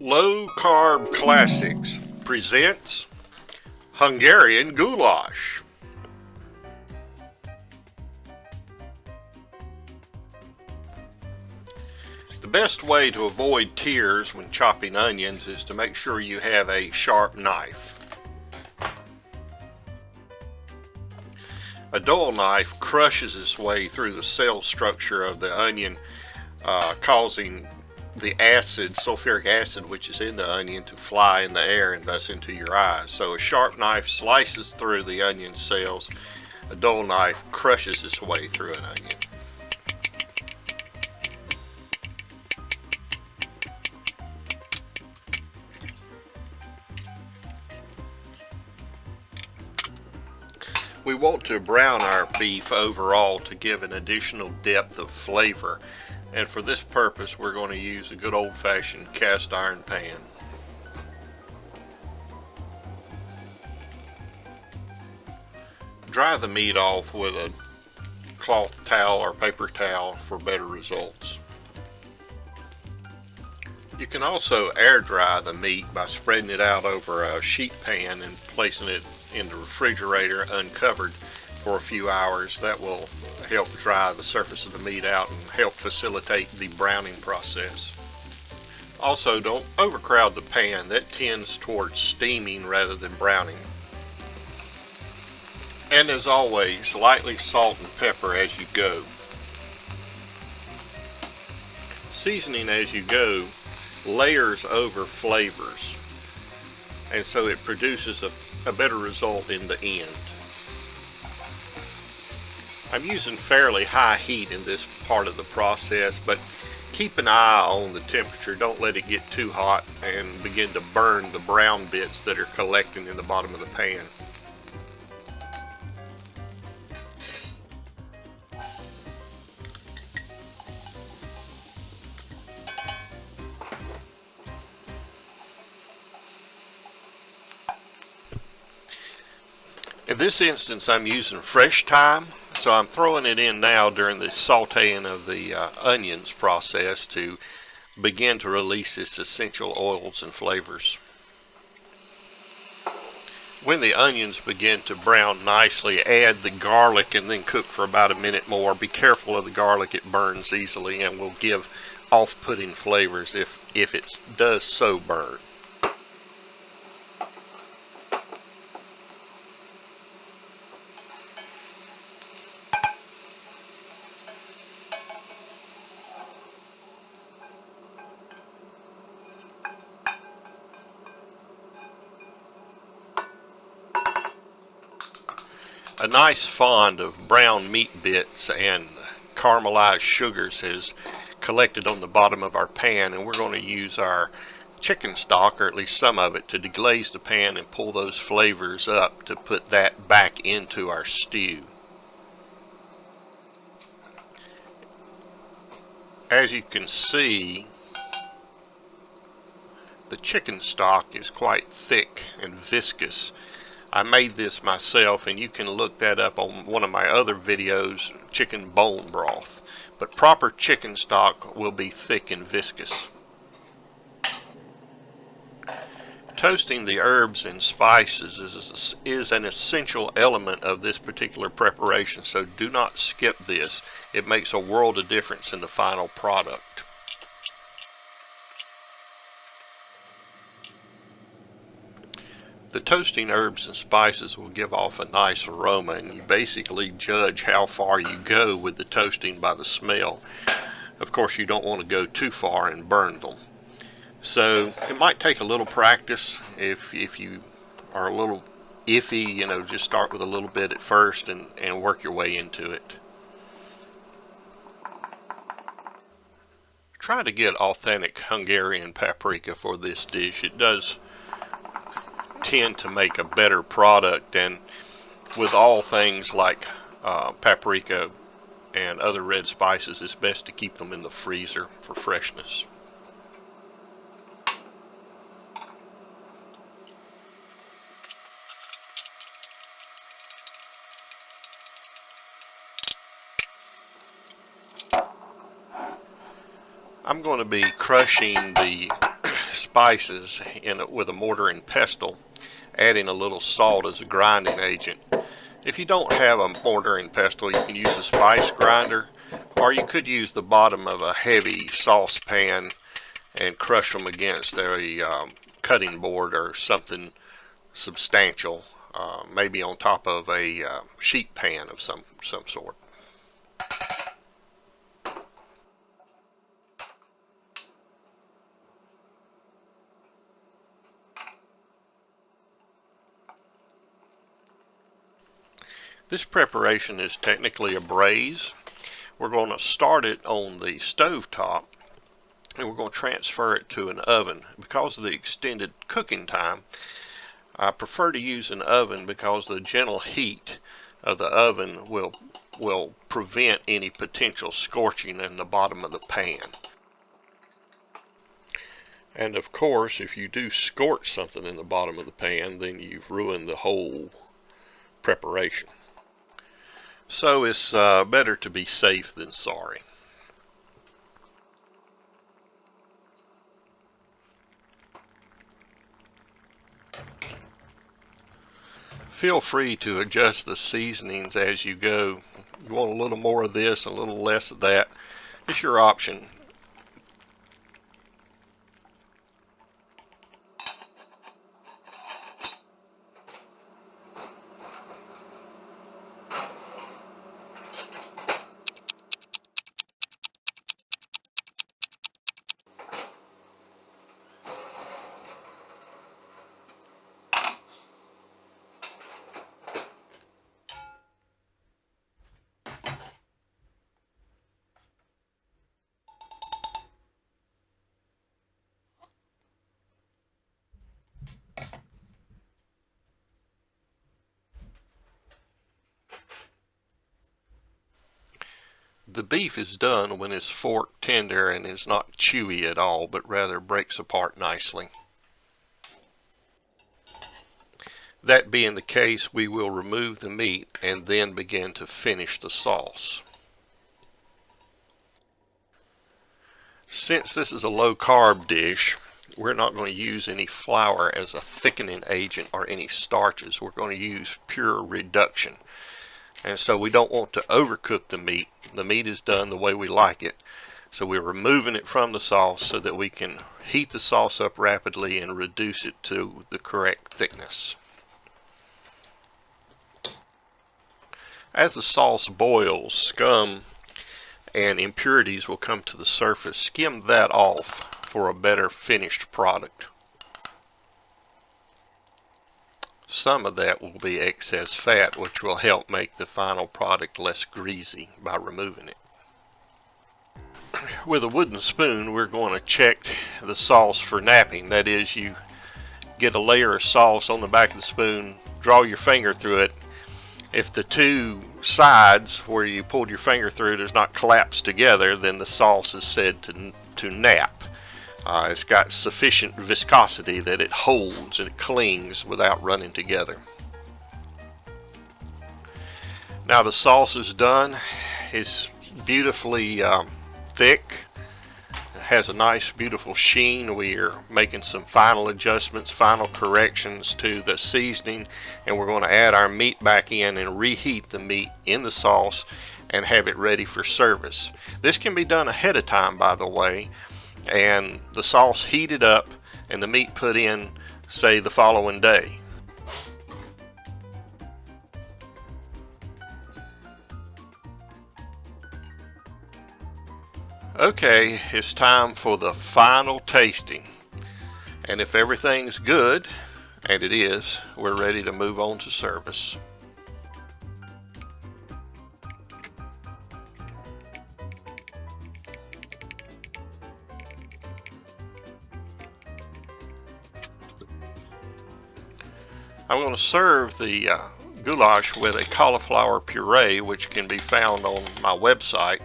Low Carb Classics presents Hungarian Goulash. The best way to avoid tears when chopping onions is to make sure you have a sharp knife. A dull knife crushes its way through the cell structure of the onion, causing the acid, sulfuric acid, which is in the onion, to fly in the air and thus into your eyes. So a sharp knife slices through the onion cells. A dull knife crushes its way through an onion. We want to brown our beef overall to give an additional depth of flavor. And for this purpose, we're going to use a good old-fashioned cast iron pan. Dry the meat off with a cloth towel or paper towel for better results. You can also air dry the meat by spreading it out over a sheet pan and placing it in the refrigerator uncovered for a few hours. That will help dry the surface of the meat out and help facilitate the browning process. Also, don't overcrowd the pan. That tends towards steaming rather than browning. And as always, lightly salt and pepper as you go. Seasoning as you go layers over flavors, and so it produces a better result in the end. I'm using fairly high heat in this part of the process, but keep an eye on the temperature. Don't let it get too hot and begin to burn the brown bits that are collecting in the bottom of the pan. In this instance, I'm using fresh thyme, so I'm throwing it in now during the sauteing of the onions process to begin to release its essential oils and flavors. When the onions begin to brown nicely, add the garlic and then cook for about a minute more. Be careful of the garlic, it burns easily and will give off-putting flavors if it does so burn. A nice fond of brown meat bits and caramelized sugars has collected on the bottom of our pan, and we're going to use our chicken stock, or at least some of it, to deglaze the pan and pull those flavors up to put that back into our stew. As you can see, the chicken stock is quite thick and viscous. I made this myself, and you can look that up on one of my other videos, chicken bone broth. But proper chicken stock will be thick and viscous. Toasting the herbs and spices is an essential element of this particular preparation, so do not skip this. It makes a world of difference in the final product. The toasting herbs and spices will give off a nice aroma, and you basically judge how far you go with the toasting by the smell. Of course, you don't want to go too far and burn them. So it might take a little practice. If you are a little iffy, just start with a little bit at first and work your way into it. Try to get authentic Hungarian paprika for this dish. It does tend to make a better product, and with all things like paprika and other red spices, it's best to keep them in the freezer for freshness. I'm going to be crushing the spices with a mortar and pestle, adding a little salt as a grinding agent. If you don't have a mortar and pestle, you can use a spice grinder, or you could use the bottom of a heavy saucepan and crush them against a cutting board or something substantial, maybe on top of a sheet pan of some sort. This preparation is technically a braise. We're going to start it on the stove top, and we're going to transfer it to an oven. Because of the extended cooking time, I prefer to use an oven because the gentle heat of the oven will prevent any potential scorching in the bottom of the pan. And of course, if you do scorch something in the bottom of the pan, then you've ruined the whole preparation. So it's better to be safe than sorry. Feel free to adjust the seasonings as you go. You want a little more of this, a little less of that. It's your option. The beef is done when it's fork tender and is not chewy at all, but rather breaks apart nicely. That being the case, we will remove the meat and then begin to finish the sauce. Since this is a low carb dish, we're not going to use any flour as a thickening agent or any starches. We're going to use pure reduction. And so we don't want to overcook the meat. The meat is done the way we like it. So we're removing it from the sauce so that we can heat the sauce up rapidly and reduce it to the correct thickness. As the sauce boils, scum and impurities will come to the surface. Skim that off for a better finished product. Some of that will be excess fat, which will help make the final product less greasy by removing it. With a wooden spoon, we're going to check the sauce for napping. That is, you get a layer of sauce on the back of the spoon, draw your finger through it. If the two sides where you pulled your finger through does not collapse together, then the sauce is said to nap. It's got sufficient viscosity that it holds and it clings without running together. Now the sauce is done. It's beautifully thick. It has a nice beautiful sheen. We're making some final adjustments, final corrections to the seasoning, and we're going to add our meat back in and reheat the meat in the sauce and have it ready for service. This can be done ahead of time, by the way, and the sauce heated up and the meat put in, say, the following day. Okay, it's time for the final tasting, and if everything's good, and it is, we're ready to move on to service. I'm going to serve the goulash with a cauliflower puree, which can be found on my website.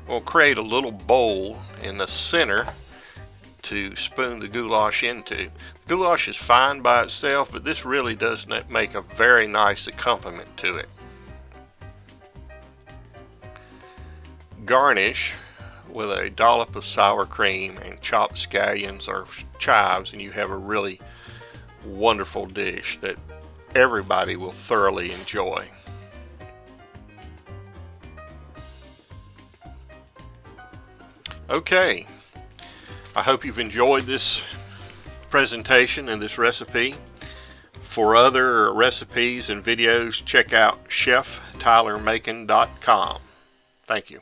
We'll create a little bowl in the center to spoon the goulash into. The goulash is fine by itself, but this really does make a very nice accompaniment to it. Garnish with a dollop of sour cream and chopped scallions or chives, and you have a really wonderful dish that everybody will thoroughly enjoy. Okay, I hope you've enjoyed this presentation and this recipe. For other recipes and videos, check out cheftylermacon.com. Thank you.